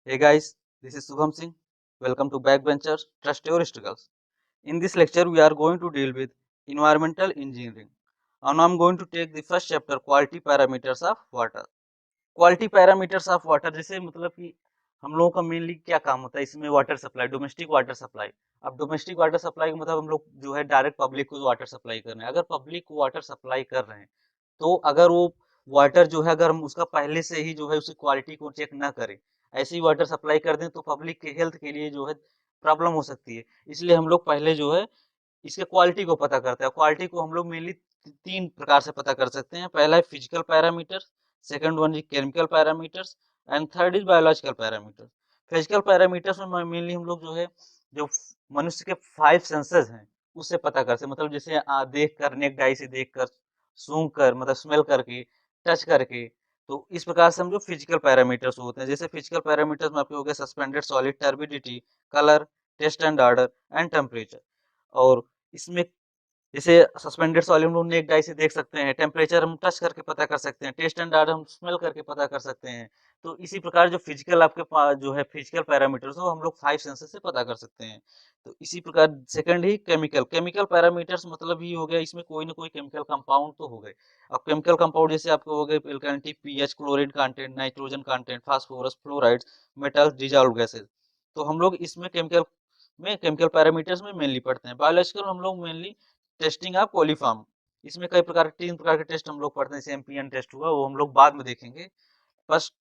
Hey guys, this is Subham Singh. Welcome to Backbenchers Trust Your Struggles. In this lecture, we are going to deal with environmental engineering. And I'm going to take the first chapter, quality parameters of water. Quality parameters of water, जैसे मतलब कि हम लोगों का mainly क्या काम होता है इसमें, water supply, domestic water supply. अब डोमेस्टिक वाटर सप्लाई का मतलब हम लोग जो है डायरेक्ट पब्लिक को वाटर सप्लाई कर रहे हैं। अगर पब्लिक को वाटर सप्लाई कर रहे हैं तो अगर वो वाटर जो है, अगर हम उसका पहले से ही जो है उसकी क्वालिटी को चेक ना करें, ऐसे ही वाटर सप्लाई कर दें तो पब्लिक के हेल्थ के लिए जो है प्रॉब्लम हो सकती है। इसलिए हम लोग पहले जो है इसके क्वालिटी को पता करते हैं। क्वालिटी को हम लोग मेनली तीन प्रकार से पता कर सकते हैं। पहला है physical parameters, second one is chemical parameters and third is biological parameters. Physical parameters में मेनली हम लोग जो है जो मनुष्य के 5 सेंसेस हैं उससे पता कर सकते हैं। मतलब जैसे देख कर, नेक डाई से देख कर, सूंघ कर मतलब स्मेल करके, टच करके। तो इस प्रकार से हम जो फिजिकल पैरामीटर्स होते हैं, जैसे फिजिकल पैरामीटर्स में आपके हो गए suspended solid, turbidity, colour, taste and odour and temperature. और इसमें जैसे सस्पेंडेड सॉलिड हम नेक डाई से देख सकते हैं, टेम्परेचर हम टच करके पता कर सकते हैं, टेस्ट एंड डाटा हम स्मेल करके पता कर सकते हैं। तो इसी प्रकार जो फिजिकल आपके पास जो है फिजिकल पैरामीटर्स वो हम लोग 5 सेंसर से पता कर सकते हैं। तो इसी प्रकार सेकंड ही केमिकल। केमिकल पैरामीटर्स मतलब ही हो गया इसमें कोई ना कोई केमिकल कंपाउंड तो हो गए। अब केमिकल कंपाउंड जैसे आपको हो गए एल्कालिनिटी, pH, chlorine content, nitrogen content, phosphorus, fluorides, metals, dissolve gases. तो हम लोग इसमें केमिकल पैरामीटर्स में मेनली पढ़ते हैं। बायोलॉजिकल हम लोग मेनली टेस्टिंग ऑफ कोलीफॉर्म, इसमें कई प्रकार के 3 प्रकार के टेस्ट हम लोग पढ़ते हैं। जैसे एमपीएन टेस्ट हुआ वो हम लोग बाद में देखेंगे। फर्स्ट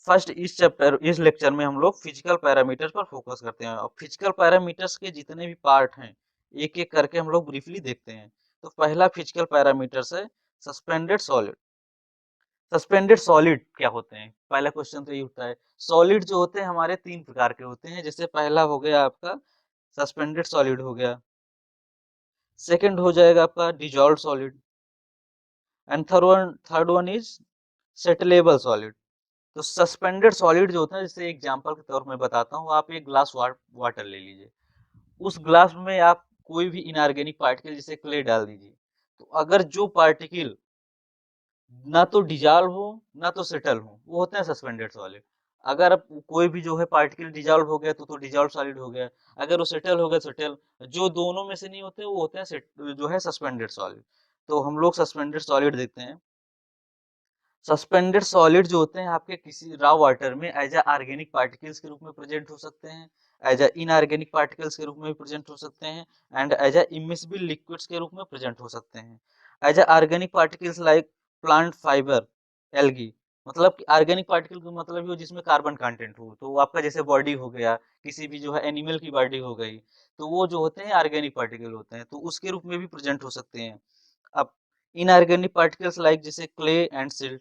फर्स्ट इस चैप्टर इस लेक्चर में हम लोग फिजिकल पैरामीटर्स पर फोकस करते हैं। और फिजिकल पैरामीटर्स के जितने भी पार्ट हैं एक एक करके हम लोग ब्रीफली देखते हैं। तो पहला फिजिकल पैरामीटर्स है सस्पेंडेड सॉलिड। सस्पेंडेड सॉलिड क्या होते हैं, पहला क्वेश्चन तो ये उठता है। सॉलिड जो होते हैं हमारे 3 प्रकार के होते हैं। जैसे पहला हो गया आपका सस्पेंडेड सॉलिड हो गया, सेकंड हो जाएगा आपका dissolve solid and third one is settleable solid. तो सस्पेंडेड सॉलिड जो होता है, जैसे एग्जांपल के तौर में बताता हूँ, आप एक ग्लास वाटर ले लीजिए। उस ग्लास में आप कोई भी इनऑर्गेनिक पार्टिकल जैसे क्ले डाल दीजिए। तो अगर जो पार्टिकल ना तो डिजॉल्व हो ना तो सेटल हो, वो होते हैं सस्पेंडेड सॉलिड। अगर अब कोई भी जो है पार्टिकल डिजॉल्व हो गया तो डिजॉल्व सॉलिड हो गया। अगर वो सेटल हो गया, सेटल। जो दोनों में से नहीं होते वो होते हैं जो है सस्पेंडेड सॉलिड। तो हम लोग सस्पेंडेड सॉलिड देखते हैं। सस्पेंडेड सॉलिड जो होते हैं आपके किसी रॉ वाटर में एज ए ऑर्गेनिक पार्टिकल्स के रूप में प्रेजेंट हो सकते हैं, एज ए इनऑर्गेनिक पार्टिकल्स के रूप में भी प्रेजेंट हो सकते हैं, and as a immiscible liquids के रूप में प्रेजेंट हो सकते हैं। As a organic particles like plant fibre, algae. मतलब कि ऑर्गेनिक पार्टिकल का मतलब ही हो जिसमें कार्बन कंटेंट हो। तो आपका जैसे बॉडी हो गया, किसी भी जो है एनिमल की बॉडी हो गई, तो वो जो होते हैं ऑर्गेनिक पार्टिकल होते हैं, तो उसके रूप में भी प्रेजेंट हो सकते हैं। अब इनऑर्गेनिक पार्टिकल्स लाइक जैसे clay and silt,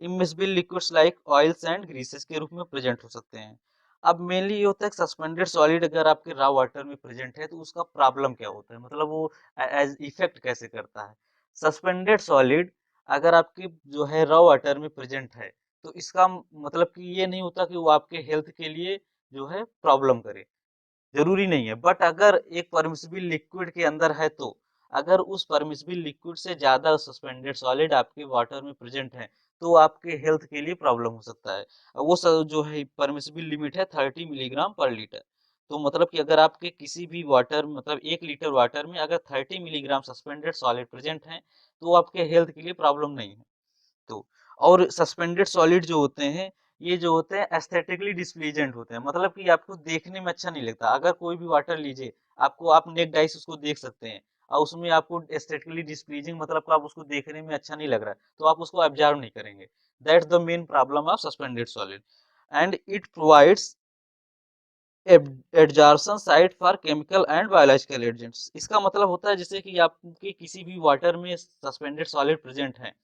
immiscible liquids like oils and greases के रूप में प्रेजेंट हो सकते हैं। अब मेनली ये होता है कि सस्पेंडेड सॉलिड अगर आपके रॉ वाटर में प्रेजेंट है तो उसका प्रॉब्लम क्या होता है, मतलब वो एज इफेक्ट कैसे करता है। सस्पेंडेड सॉलिड अगर आपके जो है रॉ वाटर में प्रेजेंट है तो इसका मतलब कि ये नहीं होता कि वो आपके हेल्थ के लिए जो है प्रॉब्लम करे, जरूरी नहीं है। बट अगर एक परमिसिबल लिक्विड के अंदर है तो अगर उस परमिसिबल लिक्विड से ज्यादा सस्पेंडेड सॉलिड आपके वाटर में प्रेजेंट है तो आपके हेल्थ के लिए प्रॉब्लम हो सकता है। वो जो है परमिसिबल लिमिट है 30 मिलीग्राम पर लीटर। तो मतलब कि अगर आपके किसी भी वाटर मतलब 1 लीटर वाटर में अगर 30 मिलीग्राम सस्पेंडेड सॉलिड प्रेजेंट है तो आपके हेल्थ के लिए प्रॉब्लम नहीं है। तो और सस्पेंडेड सॉलिड जो होते हैं ये जो होते हैं एस्थेटिकली डिस्प्लीजेंट होते हैं, मतलब कि आपको देखने में अच्छा नहीं लगता। अगर कोई भी वाटर लीजिए, आपको आप नेक डाइस उसको देख सकते हैं और उसमें आपको एस्थेटिकली डिस्प्लीजिंग मतलब कि आप उसको देखने में अच्छा नहीं लग रहा है तो आप उसको ऑब्जर्व नहीं करेंगे। That's the main problem of suspended solid and it provides adsorption site for chemical and biological agents. इसका मतलब होता है जैसे कि आपके किसी भी वाटर में सस्पेंडेड सॉलिड प्रेजेंट है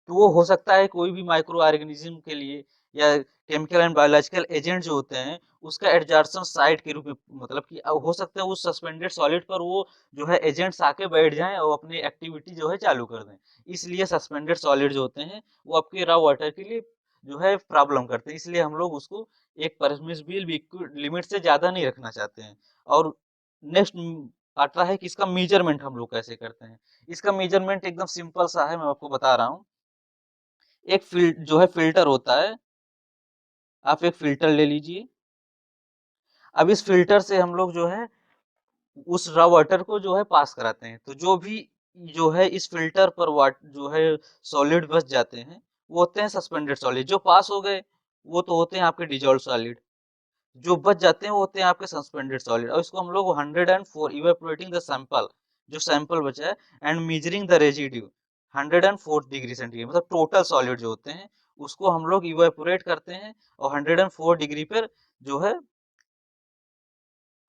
तो वो हो सकता है कोई भी माइक्रो ऑर्गेनिज्म के लिए या केमिकल एंड बायोलॉजिकल एजेंट जो होते हैं उसका एडजॉर्प्शन साइट के रूप में, मतलब कि हो सकता है उस सस्पेंडेड सॉलिड पर वो जो है एजेंट्स आके बैठ जाएं और अपनी एक्टिविटी जो है चालू कर दें। इसलिए सस्पेंडेड सॉलिड जो होते हैं वो आपके रॉ वाटर के लिए जो है प्रॉब्लम करते हैं। इसलिए हम लोग उसको एक परमिसिबल लिमिट से ज्यादा नहीं रखना चाहते हैं। और नेक्स्ट आता है कि इसका मेजरमेंट हम लोग कैसे करते हैं। इसका मेजरमेंट एकदम सिंपल सा है, मैं आपको बता रहा हूँ। एक जो है फिल्टर होता है। आप एक फिल्टर ले लीजिए, अब इस फिल्टर से हम लोग जो है उस रॉ वाटर को जो है पास कराते हैं, तो जो भी जो है इस फिल्टर पर वाट जो है सॉलिड बच जाते हैं वो होते हैं सस्पेंडेड सॉलिड। जो पास हो गए वो तो होते हैं आपके डिजॉल्व सॉलिड, जो बच जाते हैं वो होते हैं आपके सस्पेंडेड सॉलिड। और इसको हम लोग 104 इवेपोरेटिंग द सैंपल, जो सैंपल बचा है, and measuring the residue 104 degree centigrade, मतलब टोटल सॉलिड जो होते हैं उसको हम लोग इवेपोरेट करते हैं और 104 डिग्री पर जो है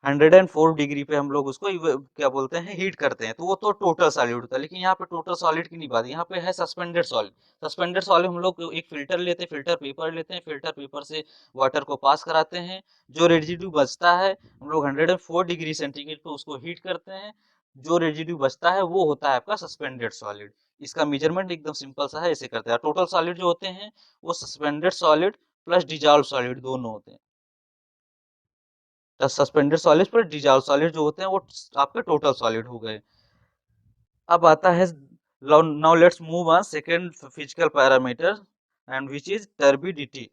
104 डिग्री पे हम लोग उसको क्या बोलते हैं हीट करते हैं, तो वो तो टोटल सॉलिड होता है। लेकिन यहाँ पे टोटल सॉलिड की नहीं बात, यहाँ पे है सस्पेंडेड सॉलिड। सस्पेंडेड सॉलिड हम लोग एक फिल्टर लेते हैं, फिल्टर पेपर लेते हैं, फिल्टर पेपर से वाटर को पास कराते हैं, जो रेजिड्यू बचता है हम लोग 104 डिग्री सेंटीग्रेड पे उसको हीट करते हैं, जो रेजिड्यू बचता है वो होता है आपका सस्पेंडेड सॉलिड। इसका मेजरमेंट एकदम सिंपल सा है, ऐसे करते हैं। टोटल सॉलिड जो होते हैं वो suspended solid plus dissolve solid दोनों होते हैं। सस्पेंडेड सॉलिड पर डिजॉल्व सॉलिड जो होते हैं वो आपके टोटल सॉलिड हो गए। अब आता है now let's move on second physical parameter and which is turbidity.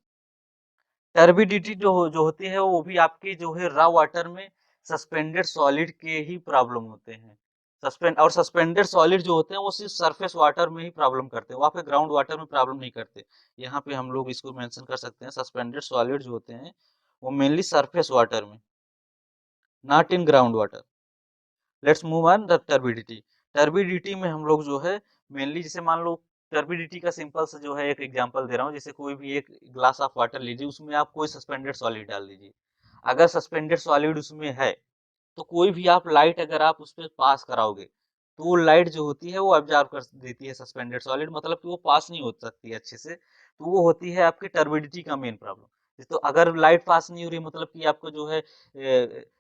Turbidity जो होती है वो भी आपकी जो है रॉ वाटर में सस्पेंडेड सॉलिड के ही प्रॉब्लम होते हैं। सस्पेंडेड सॉलिड जो होते हैं वो सिर्फ सरफेस वाटर में ही प्रॉब्लम करते हैं, वहाँ पे ग्राउंड वाटर में प्रॉब्लम नहीं करते। यहाँ पे हम लोग इसको मेंशन कर सकते हैं, सस्पेंडेड सॉलिड जो होते हैं वो मेनली सरफेस वाटर में, not in ground water. Let's move on the turbidity. Turbidity में हम लोग जो है मेनली, जैसे मान लो टर्बिडिटी का सिंपल से जो है एक एग्जांपल दे रहा हूँ, जैसे कोई भी एक ग्लास ऑफ वाटर लीजिए, उसमें आप कोई सस्पेंडेड सॉलिड डाल दीजिए। अगर सस्पेंडेड सॉलिड उसमें है तो कोई भी आप लाइट अगर आप उस पर पास कराओगे तो वो लाइट जो होती है वो ऑब्जर्व कर देती है सस्पेंडेड सॉलिड, मतलब कि वो पास नहीं हो सकती है अच्छे से, तो वो होती है आपकी टर्बिडिटी का मेन प्रॉब्लम। तो अगर लाइट पास नहीं हो रही मतलब कि आपको जो है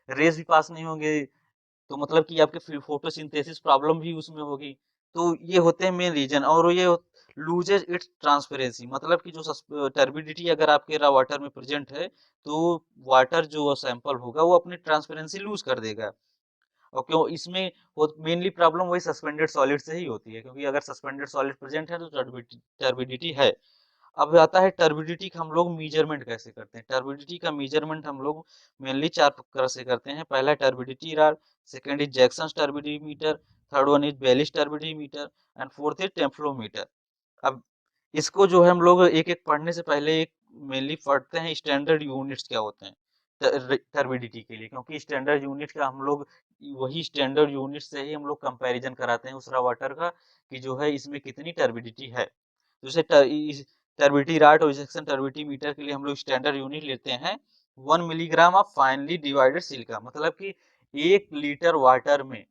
रेज भी पास नहीं होंगे, तो मतलब कि आपके फोटोसिंथेसिस प्रॉब्लम भी उसमें होगी। तो ये होते हैं मेन रीजन। और ये लूजेज इट्स ट्रांसपेरेंसी, मतलब कि जो टर्बिडिटी अगर आपके रॉ वाटर में प्रेजेंट है तो वाटर जो सैंपल होगा वो अपनी ट्रांसपेरेंसी लूज कर देगा। और क्यों इसमें मेनली प्रॉब्लम वही सस्पेंडेड सॉलिड से ही होती है, क्योंकि अगर सस्पेंडेड सॉलिड प्रेजेंट है तो टर्बिडिटी है। अब आता है टर्बिडिटी का हम लोग मेजरमेंट कैसे करते हैं। टर्बिडिटी का मेजरमेंट हम लोग मेनली 4 प्रकार से करते हैं। पहला turbidity rod, second is Jackson turbidimeter, third one is Baylis turbidimeter and fourth is temflometer. अब इसको जो है हम लोग एक एक पढ़ने से पहले एक मेनली पढ़ते हैं स्टैंडर्ड यूनिट्स क्या होते हैं टर्बिडिटी के लिए, क्योंकि स्टैंडर्ड यूनिट का हम लोग वही स्टैंडर्ड यूनिट से ही हम लोग कंपैरिजन कराते हैं उस वाटर का कि जो है इसमें कितनी टर्बिडिटी है। जैसे टर्बिडिटी रॉड और इंजेक्शन टर्बिडिटी मीटर के लिए हम लोग स्टैंडर्ड यूनिट लेते हैं 1 milligram of finally divided silica, मतलब कि 1 लीटर वाटर में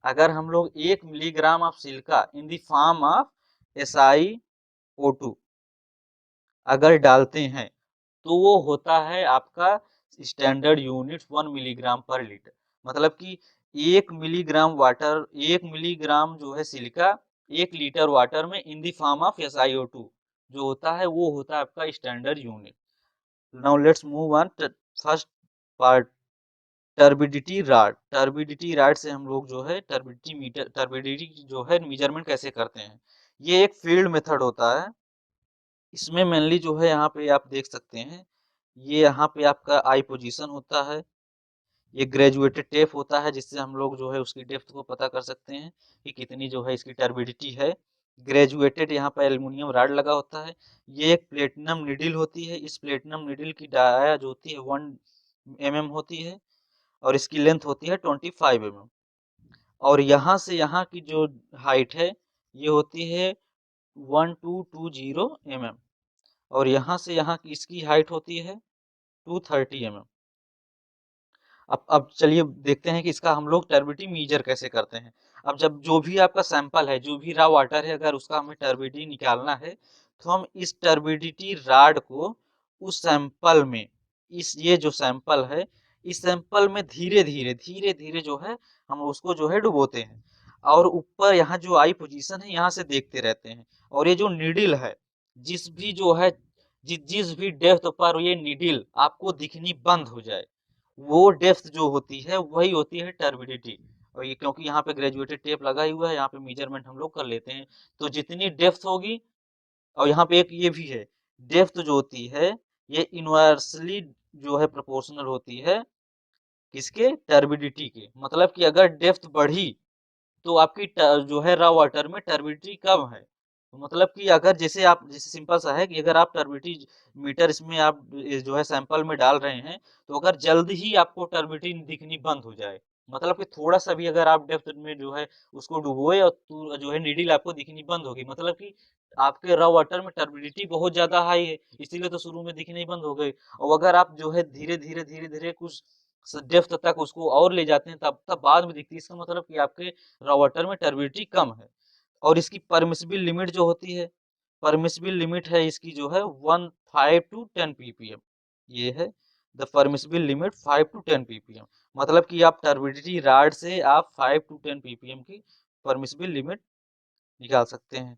अगर हम लोग 1 milligram of silica in the form of SiO2 अगर डालते हैं तो वो होता है आपका standard unit 1 milligram per litre. मतलब कि 1 मिलीग्राम जो है सिलिका 1 लीटर वाटर में इन दी फॉर्म ऑफ SiO2 जो होता है वो होता है आपका standard unit. Now let's move on first part, turbidity rod. Turbidity rod से हम लोग जो है टर्बिडिटी जो है मेजरमेंट कैसे करते हैं। ये एक फील्ड मेथड होता है। इसमें मेनली जो है यहाँ पे आप देख सकते हैं, ये यहाँ पे आपका आई पोजीशन होता है, ये ग्रेजुएटेड टेप होता है जिससे हम लोग जो है उसकी डेप्थ को पता कर सकते हैं कि कितनी जो है इसकी टर्बिडिटी है। ग्रेजुएटेड यहाँ पर एल्युमिनियम रॉड लगा होता है। ये एक प्लेटिनम निडिल होती है, इस प्लेटिनम निडिल की डाया जो होती है 1 mm होती है और इसकी लेंथ होती है 25 mm। और यहाँ से यहाँ की जो हाइट है ये होती है 1220 mm और यहाँ से यहाँ की इसकी हाइट होती है 230 mm। अब चलिए देखते हैं कि इसका हम लोग टर्बिडिटी मेजर कैसे करते हैं। अब जब जो भी आपका सैंपल है, जो भी रॉ वाटर है, अगर उसका हमें टर्बिडिटी निकालना है तो हम इस टर्बिडिटी रॉड को उस सैंपल में, इस ये जो सैंपल है इस सैंपल में धीरे धीरे जो है हम उसको जो है डुबोते हैं और ऊपर यहाँ जो आई पोजीशन है यहाँ से देखते रहते हैं। और ये जो नीडल है जिस भी जो है जिस भी डेप्थ पर ये नीडल आपको दिखनी बंद हो जाए वो डेप्थ जो होती है वही होती है टर्बिडिटी। और ये क्योंकि यहाँ पे ग्रेजुएटेड टेप लगा ही हुआ है, यहाँ पे मेजरमेंट हम लोग कर लेते हैं। तो जितनी डेप्थ होगी, और यहाँ पे एक ये भी है, डेप्थ जो होती है ये इनवर्सली जो है प्रोपोर्शनल होती है किसके? टर्बिडिटी के। मतलब कि अगर डेप्थ बढ़ी तो आपकी जो है रॉ वाटर में टर्बिडिटी कम है। तो मतलब कि अगर जैसे सिंपल सा है कि अगर आप टर्बिडिटी मीटर इसमें आप जो है सैंपल में डाल रहे हैं, तो अगर जल्द ही आपको टर्बिडिटी दिखनी बंद हो जाए, मतलब कि थोड़ा सा भी अगर आप डेप्थ में जो है उसको डुबोए और जो है नीडल आपको दिखनी बंद होगी, मतलब कि आपके रॉ वाटर में टर्बिडिटी बहुत ज्यादा हाई है, इसीलिए तो शुरू में दिखनी ही बंद हो गई। और अगर आप जो है धीरे धीरे कुछ डेप्थ तक उसको और ले जाते हैं, तब तब बाद में दिखती है। इसका मतलब कि आपके रॉ वाटर में टर्बिडिटी कम है। और इसकी परमिसिबल लिमिट जो होती है, परमिसिबल लिमिट है इसकी जो है 15 टू 10 ppm। ये है the permissible limit 5 to 10 ppm। मतलब कि आप टर्बिडिटी रॉड से आप 5 टू 10 ppm की परमिसिबल लिमिट निकाल सकते हैं।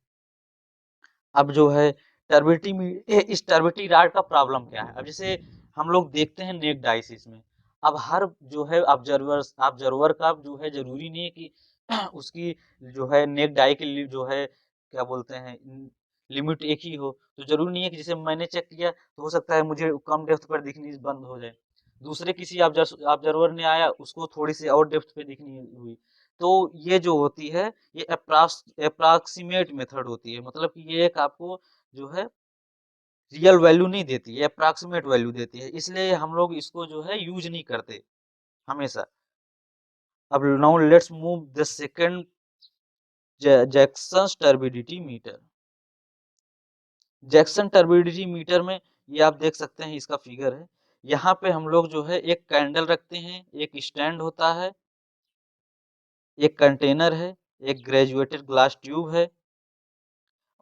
अब जो है इस टर्बिडिटी रॉड का प्रॉब्लम क्या है? अब जैसे हम लोग देखते हैं नेक डायसिस में, अब हर जो है ऑब्जर्वर का जो है जरूरी नहीं है कि उसकी जो है नेक डाई के लिए जो है क्या बोलते हैं लिमिट एक ही हो। तो जरूरी नहीं है कि जैसे मैंने चेक किया तो हो सकता है मुझे कम डेप्थ पर दिखनी बंद हो जाए, दूसरे किसी ऑब्जर्वर ने आया उसको थोड़ी सी और डेप्थ पे दिखनी हुई। तो ये जो होती है ये अप्रॉक्सीमेट मेथड होती है, मतलब कि ये एक आपको जो है रियल वैल्यू नहीं देती है, अप्रॉक्सीमेट वैल्यू देती है, इसलिए हम लोग इसको जो है यूज नहीं करते हमेशा। अब now let's move the second Jackson turbidity meter. Jackson turbidity meter में ये आप देख सकते हैं, इसका फिगर है। यहाँ पे हम लोग जो है एक कैंडल रखते हैं, एक स्टैंड होता है, एक कंटेनर है, एक ग्रेजुएटेड ग्लास ट्यूब है,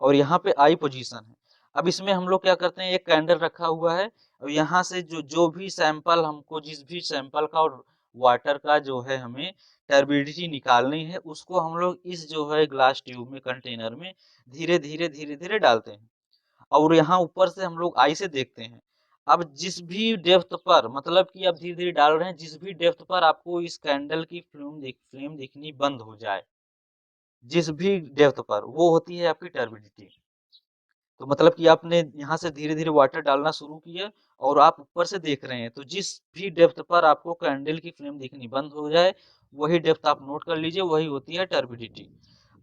और यहाँ पे आई पोजीशन है। अब इसमें हम लोग क्या करते हैं, एक कैंडल रखा हुआ है और यहाँ से जो जो भी सैंपल हमको, जिस भी सैंपल का और वाटर का जो है हमें टर्बिडिटी निकालनी है, उसको हम लोग इस जो है ग्लास ट्यूब में, कंटेनर में धीरे धीरे डालते हैं। और यहाँ ऊपर से हम लोग आई से देखते हैं। अब जिस भी डेप्थ पर, मतलब कि आप धीरे धीरे डाल रहे हैं, जिस भी डेप्थ पर आपको इस कैंडल की फ्लेम दिखनी बंद हो जाए, जिस भी डेप्थ पर, वो होती है आपकी टर्बिडिटी। तो मतलब कि आपने यहाँ से धीरे धीरे वाटर डालना शुरू किया और आप ऊपर से देख रहे हैं, तो जिस भी डेप्थ पर आपको कैंडल की फ्लेम दिखनी बंद हो जाए, वही डेप्थ आप नोट कर लीजिए, वही होती है टर्बिडिटी।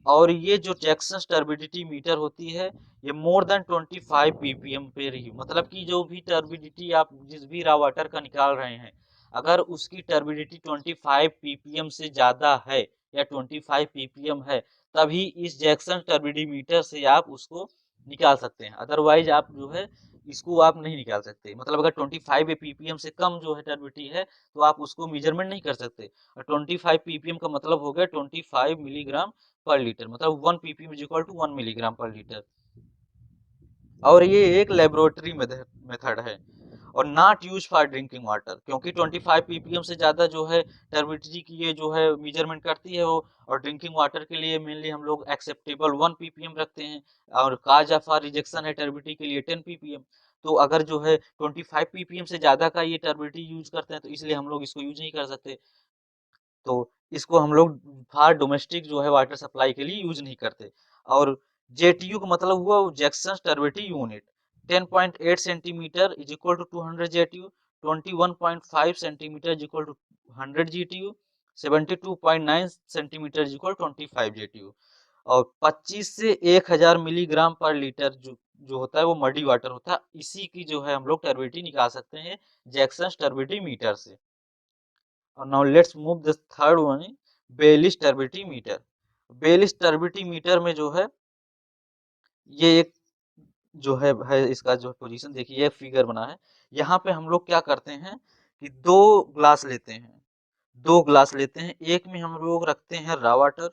और ये जो जैक्सन टर्बिडिटी मीटर होती है, ये मोर देन 25 ppm पे रही, मतलब कि जो भी टर्बिडिटी आप जिस भी रॉ वाटर का निकाल रहे हैं, अगर उसकी टर्बिडिटी 25 ppm से ज्यादा है या 25 ppm है, तभी इस जैक्सन टर्बिडिटी मीटर से आप उसको निकाल सकते हैं। अदरवाइज आप जो है इसको आप नहीं निकाल सकते। मतलब अगर 25 ppm से कम जो है टर्बिडिटी है, तो आप उसको मेजरमेंट नहीं कर सकते। और 25 ppm का मतलब हो गया 25 मिलीग्राम पर लीटर, मतलब 1 ppm is equal to 1 milligram per litre. और ये एक लेबोरेटरी मेथड है और not use for drinking water, क्योंकि 25 ppm से ज्यादा जो है टर्बिडिटी की ये जो है मेजरमेंट करती है वो। और ड्रिंकिंग वाटर के लिए मेनली हम लोग एक्सेप्टेबल 1 ppm रखते हैं, और काज फॉर रिजेक्शन है टर्बिडिटी के लिए 10 ppm। तो अगर जो है 25 ppm से ज्यादा का ये टर्बिडिटी यूज करते हैं, तो इसलिए हम लोग इसको यूज नहीं कर सकते। तो इसको हम लोग फॉर डोमेस्टिक जो है वाटर सप्लाई के लिए यूज नहीं करते। और जेटीयू का मतलब हुआ Jackson turbidity unit. 10.8 centimetre is equal to 200 JTU, 21.5 centimetre is equal to 100 GTU, 72.9 centimetre is equal 25 JTU. और 25 से 1000 मिलीग्राम पर लीटर जो होता है वो मडी वाटर होता है। इसी की जो है हम लोग टर्बिडिटी निकाल सकते हैं जैक्सन टर्बिडिटी मीटर से। और now let's move the third one, Baylis turbidity meter. Baylis turbidity meter में जो है ये एक जो है इसका जो पोजीशन देखिए, ये फिगर बना है। यहाँ पे हम लोग क्या करते हैं कि दो ग्लास लेते हैं, दो ग्लास लेते हैं, एक में हम लोग रखते हैं रॉ वाटर,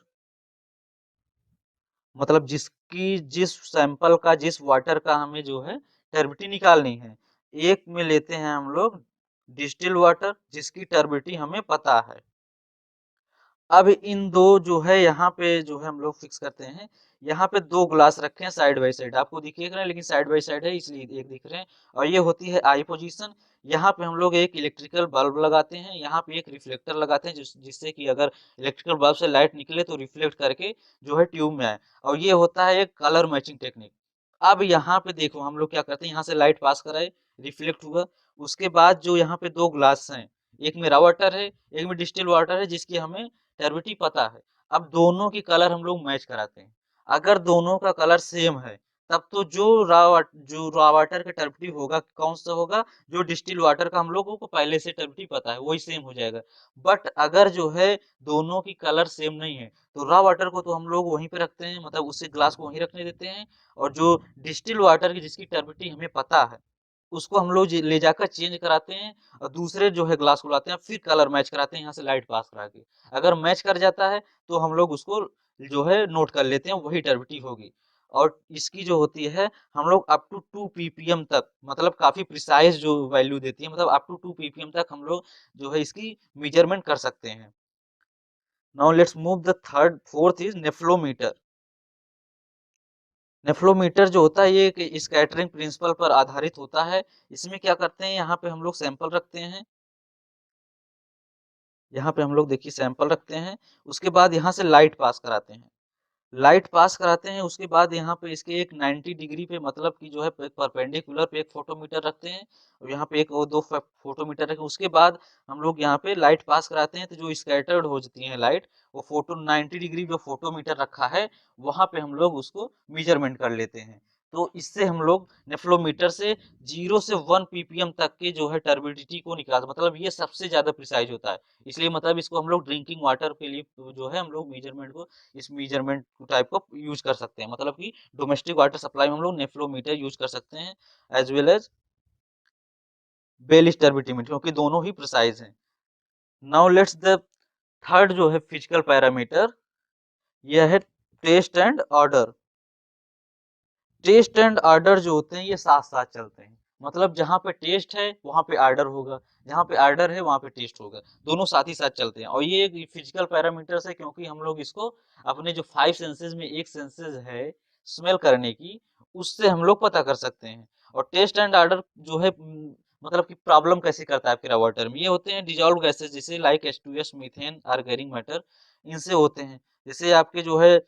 मतलब जिस सैंपल का, जिस वाटर का हमें जो है टर्बिडिटी निकालनी है। एक में लेते हैं हम लोग डिस्टिल वाटर, जिसकी टर्बिडिटी हमें पता है। अब इन दो जो है यहाँ पे जो है हम लोग फिक्स करते हैं, यहाँ पे दो ग्लास रखे हैं साइड बाय साइड, आपको दिख रहे हैं लेकिन साइड बाय साइड है इसलिए एक दिख रहे हैं। और ये होती है आई पोजीशन। यहाँ पे हम लोग एक इलेक्ट्रिकल बल्ब लगाते हैं, यहाँ पे एक रिफ्लेक्टर लगाते हैं जिससे कि अगर इलेक्ट्रिकल बल्ब से लाइट निकले तो रिफ्लेक्ट करके जो है ट्यूब में आए। और ये होता है एक कलर मैचिंग टेक्निक। अब यहाँ पे देखो हम लोग क्या करते हैं, यहाँ से लाइट पास कराए, रिफ्लेक्ट हुआ, उसके बाद जो यहाँ पे दो ग्लास हैं एक में रॉ वाटर है, एक में डिस्टिल वाटर है जिसकी हमें टर्बिडिटी पता है। अब दोनों की कलर हम लोग मैच कराते हैं। अगर दोनों का कलर सेम है तब तो जो रॉ वाटर का टर्बिडिटी होगा कौन सा होगा, जो डिस्टिल वाटर का हम लोगों को पहले से टर्बिडिटी पता है वही सेम हो जाएगा। बट अगर जो है दोनों की कलर सेम नहीं है तो रॉ वाटर को तो हम लोग वहीं पे रखते हैं, मतलब उसी ग्लास को वहीं रखने देते हैं, और जो डिस्टिल वाटर की जिसकी टर्बिडिटी हमें पता है उसको हम लोग ले जाकर चेंज कराते हैं और दूसरे जो है ग्लास को लाते हैं, फिर कलर मैच कराते हैं यहाँ से लाइट पास करा के। अगर मैच कर जाता है तो हम लोग उसको जो है नोट कर लेते हैं, वही टर्बिडिटी होगी। और इसकी जो होती है हम लोग अप टू 2 ppm तक, मतलब काफी प्रिसाइज जो वैल्यू देती है, मतलब अप टू 2 ppm तक हम लोग जो है इसकी मेजरमेंट कर सकते हैं। Now let's move the third fourth is nephelometer. Nephelometer जो होता है ये एक स्कैटरिंग प्रिंसिपल पर आधारित होता है। इसमें क्या करते हैं, यहाँ पे हम लोग सैंपल रखते हैं, यहाँ पे हम लोग देखिए सैंपल रखते हैं, उसके बाद यहाँ से लाइट पास कराते हैं, लाइट पास कराते हैं, उसके बाद यहाँ पे इसके एक 90 डिग्री पे, मतलब कि जो है परपेंडिकुलर पे एक फोटोमीटर रखते हैं, और यहाँ पे एक और दो फोटोमीटर रखें। उसके बाद हम लोग यहाँ पे लाइट पास कराते हैं तो जो स्कैटर्ड हो जाती है लाइट, वो फोटो 90 डिग्री जो फोटोमीटर रखा है वहां पे हम लोग उसको मेजरमेंट कर लेते हैं। तो इससे हम लोग नेफ्लोमीटर से 0 से 1 ppm तक के जो है टर्बिडिटी को निकाल, मतलब ये सबसे ज्यादा प्रिसाइज होता है। इसलिए मतलब इसको हम लोग ड्रिंकिंग वाटर के लिए जो है हम लोग मेजरमेंट को, इस मेजरमेंट टाइप को यूज कर सकते हैं, मतलब कि डोमेस्टिक वाटर सप्लाई में हम लोग नेफ्लोमीटर यूज कर सकते हैं, as well as Baylis turbidimeter, क्योंकि दोनों ही प्रिसाइज हैं। नाउ लेट्स द थर्ड जो है फिजिकल पैरामीटर, यह है taste and odour. Taste and odour जो होते हैं ये साथ साथ चलते हैं, मतलब जहाँ पे टेस्ट है वहां पे ऑर्डर होगा, जहाँ पे ऑर्डर है वहां पे टेस्ट होगा, दोनों साथ ही साथ चलते हैं। और ये एक फिजिकल पैरामीटर्स है क्योंकि हम लोग इसको अपने जो 5 सेंसेस में एक सेंसेस है स्मेल करने की, उससे हम लोग पता कर सकते हैं। और टेस्ट एंड ऑर्डर जो है मतलब कि प्रॉब्लम कैसे करता है आपके वाटर में, ये होते हैं डिजॉल्व गैसेस जैसे like H2S, methane, organic matter, इनसे होते हैं। जैसे आपके जो है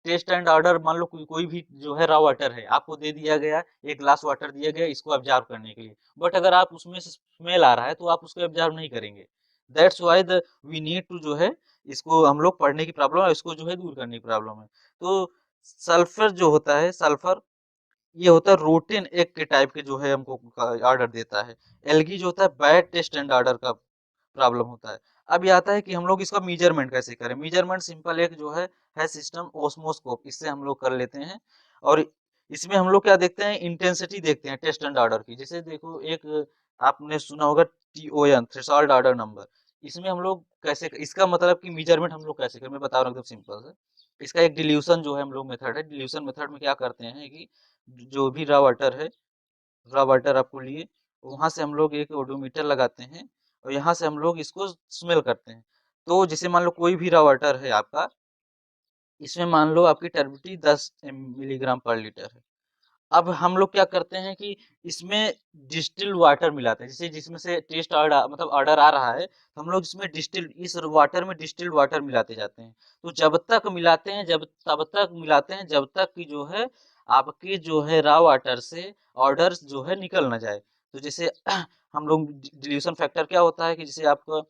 टेस्ट एंड ऑर्डर, मान लो कोई भी जो है रॉ वाटर है आपको दे दिया गया, एक ग्लास वाटर दिया गया इसको ऑब्जर्व करने के लिए, बट अगर आप उसमें से स्मेल आ रहा है तो आप उसको ऑब्जर्व नहीं करेंगे। That's why the we need to जो है इसको हम लोग पढ़ने की प्रॉब्लम है, इसको जो है दूर करने की प्रॉब्लम है। तो सल्फर जो होता है, सल्फर ये होता है रूटिन एक के टाइप के जो है हमको ऑर्डर देता है। एल्गी जो होता है बैड टेस्ट एंड ऑर्डर का प्रॉब्लम होता है। अब ये आता है कि हम लोग इसका मेजरमेंट कैसे करें। मेजरमेंट सिंपल एक जो है सिस्टम ओस्मोस्कोप, इससे हम लोग कर लेते हैं। और इसमें हम लोग क्या देखते हैं, इंटेंसिटी देखते हैं टेस्ट एंड ऑर्डर की। जैसे देखो एक आपने सुना होगा TON, थ्रेशोल्ड ऑर्डर नंबर। इसमें हम लोग कैसे, इसका मतलब कि मेजरमेंट हम लोग कैसे करें, मैं बता रहा हूँ एकदम सिंपल से। इसका एक डिल्यूशन जो है हम लोग मेथड है, डिल्यूशन मेथड में क्या करते हैं कि जो भी रॉ वाटर है, रॉ वाटर आपको लिए वहां से हम लोग एक ओडोमीटर लगाते हैं और यहाँ से हम लोग इसको स्मेल करते हैं। तो जैसे मान लो कोई भी रॉ वाटर है आपका, इसमें मान लो आपकी टर्बिडिटी 10 mg/लीटर है। अब हम लोग क्या करते हैं कि इसमें डिस्टिल वाटर मिलाते हैं, जैसे जिसमें से टेस्ट ऑर्डर मतलब ऑर्डर आ रहा है तो हम लोग इसमें डिस्टिल, इस वाटर में डिस्टिल्ड वाटर मिलाते जाते हैं। तो जब तक मिलाते हैं, जब तब तक मिलाते हैं जब तक कि जो है आपके जो है रॉ वाटर से ऑर्डर जो है निकल ना जाए। तो जैसे हम लोग डिल्यूशन फैक्टर क्या होता है कि जैसे आपका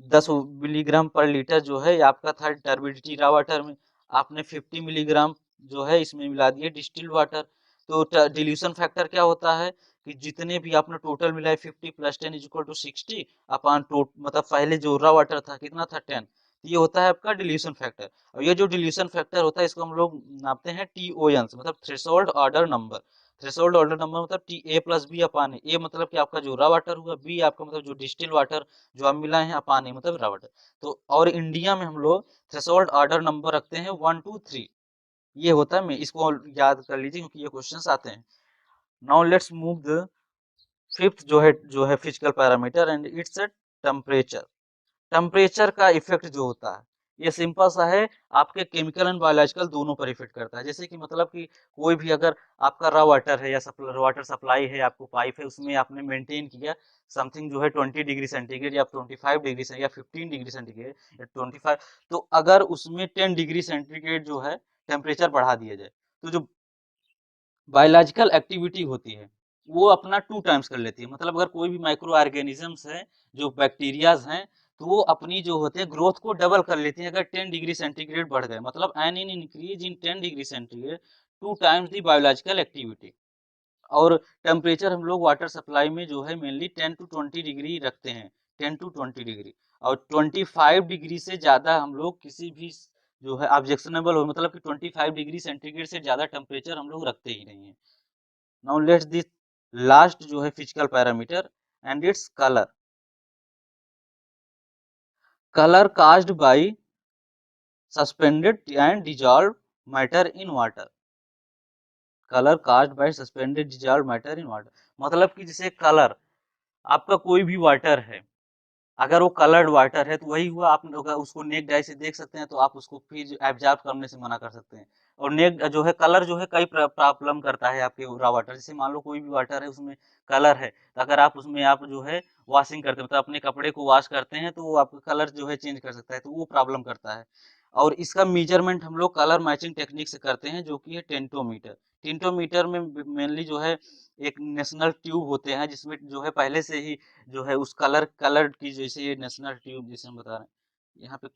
10 mg/लीटर जो है आपका था टर्बिडिटी रॉ वाटर में, आपने 50 mg जो है इसमें मिला दिए डिस्टिल्ड वाटर। तो डिल्यूशन फैक्टर क्या होता है कि जितने भी आपने टोटल मिलाए 50 + 10 = 60 अपॉन मतलब पहले जो रॉ वाटर था कितना था 10, ये होता है आपका डिल्यूशन फैक्टर। और ये जो डिल्यूशन फैक्टर होता है इसको हम लोग नापते हैं TON से, मतलब threshold order number. Threshold order number मतलब TA+B अपान ए, मतलब कि आपका जो रॉ वाटर हुआ, बी आपका मतलब जो डिस्टिल वाटर जो हम मिलाए हैं अपान ए मतलब रॉ वाटर। तो और इंडिया में हम लोग थ्रेशोल्ड ऑर्डर नंबर रखते हैं 1 2 3, ये होता है। मैं इसको याद कर लीजिए क्योंकि ये क्वेश्चंस आते हैं। Now let's move the fifth जो है physical parameter and its temperature. Temperature का इफेक्ट जो होता है ये सिंपल सा है, आपके केमिकल एंड बायोलॉजिकल दोनों पर इफेक्ट करता है। जैसे कि मतलब कि कोई भी अगर आपका रॉ वाटर है या वाटर सप्लाई है, आपको पाइप है, उसमें आपने मेंटेन किया समथिंग जो है 20 डिग्री सेंटीग्रेड या 25 डिग्री से या 15 डिग्री सेंटीग्रेड या 25, तो अगर उसमें 10 डिग्री सेंटीग्रेड जो है टेम्परेचर बढ़ा दिया जाए तो जो बायोलॉजिकल एक्टिविटी होती है वो अपना 2 टाइम्स कर लेती है। मतलब अगर कोई भी माइक्रो ऑर्गेनिजम्स है, जो बैक्टीरियाज हैं, तो वो अपनी जो होते हैं ग्रोथ को डबल कर लेती हैं अगर 10 डिग्री सेंटीग्रेड बढ़ गए। मतलब an in increase in 10 degree centigrade 2 times the biological activity. और टेम्परेचर हम लोग वाटर सप्लाई में जो है मेनली 10 टू 20 डिग्री रखते हैं, 10 टू 20 डिग्री। और 25 डिग्री से ज़्यादा हम लोग किसी भी जो है ऑब्जेक्शनेबल हो, मतलब कि 25 डिग्री सेंटीग्रेड से ज़्यादा टेम्परेचर हम लोग रखते ही नहीं है। नाउ लेट्स दिस लास्ट जो है physical parameter and its colour. Colour caused bye suspended and dissolve matter in water. Colour caused bye suspended dissolve matter in water, मतलब कि जैसे कलर, आपका कोई भी वाटर है, अगर वो कलर्ड वाटर है तो वही हुआ, आप लोग उसको नेक्ड आई से देख सकते हैं तो आप उसको फिर एब्जॉर्ब करने से मना कर सकते हैं। और नेक्ड जो है कलर जो है कई प्रॉब्लम करता है आपके रॉ वाटर। जैसे मान लो कोई भी वाटर है उसमें कलर है, तो अगर आप उसमें आप जो है वॉशिंग करते हैं, मतलब अपने कपड़े को वॉश करते हैं, तो वो आपका कलर जो है चेंज कर सकता है, तो वो प्रॉब्लम करता है। और इसका मेजरमेंट हम लोग कलर मैचिंग टेक्निक से करते हैं, जो कि है टेंटोमीटर। टेंटोमीटर में मेनली जो है एक नेशनल ट्यूब होते हैं, जिसमें जो है पहले से ही जो है उस कलर की, जैसे ये नेशनल ट्यूब जिसे हम बता रहे हैं, यहाँ पे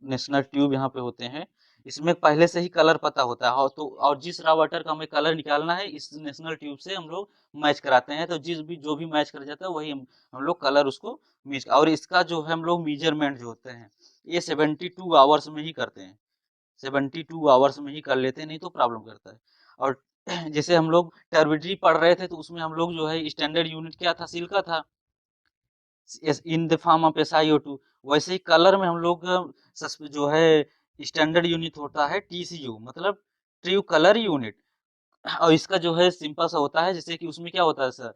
नेशनल ट्यूब यहाँ पे होते हैं, इसमें पहले से ही कलर पता होता है। और तो और जिस रॉ वाटर का हमें कलर निकालना है, इस नेशनल ट्यूब से हम लोग मैच कराते हैं, तो जो भी मैच कर जाता है वही हम लोग कलर उसको मिक्स। और इसका जो है हम लोग मेजरमेंट जो होते हैं ये 72 आवर्स में ही करते हैं, 72 आवर्स में ही कर लेते हैं, नहीं तो प्रॉब्लम करता है। और जैसे हम लोग टर्बिट्री पढ़ रहे थे, तो उसमें हम लोग जो है स्टैंडर्ड यूनिट क्या था, सिल्का था, इन द फॉर्म ऑफ SiO2। वैसे ही कलर में हम लोग जो है स्टैंडर्ड यूनिट होता है TCU, मतलब ट्रू कलर यूनिट। और इसका जो है सिंपल सा होता है, जैसे कि उसमें क्या होता है सर,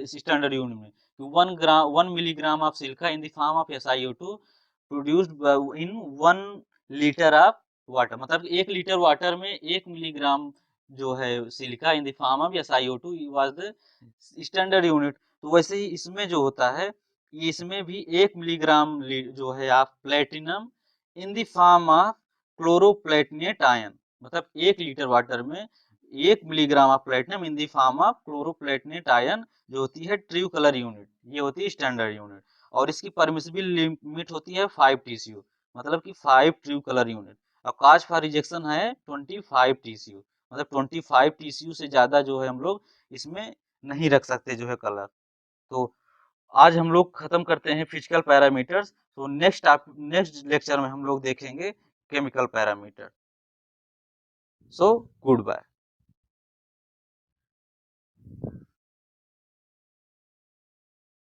स्टैंडर्ड यूनिट में 1 milligram of Chilka in the form of SiO2 produced in 1 litre of water. मतलब 1 लीटर वाटर में 1 मिलीग्राम जो है silica in the form of SiO2 was the standard unit. तो वैसे ही इसमें जो होता है, इसमें भी 1 मिलीग्राम जो है आप platinum in the form of chloroplatinate ion. मतलब 1 लीटर वाटर में 1 milligram of platinum in the form of chloroplatinate ion जो होती है ट्रू कलर यूनिट, ये होती है स्टैंडर्ड यूनिट। और इसकी परमिसिबल लिमिट होती है 5 TCU, मतलब कि 5 ट्रू कलर यूनिट। और काज फॉर रिजेक्शन है 25 TCU, मतलब 25 TCU से ज्यादा जो है हम लोग इसमें नहीं रख सकते जो है कलर। तो आज हम लोग खत्म करते हैं फिजिकल पैरामीटर्स। तो नेक्स्ट लेक्चर में हम लोग देखेंगे chemical parameter. So good bye.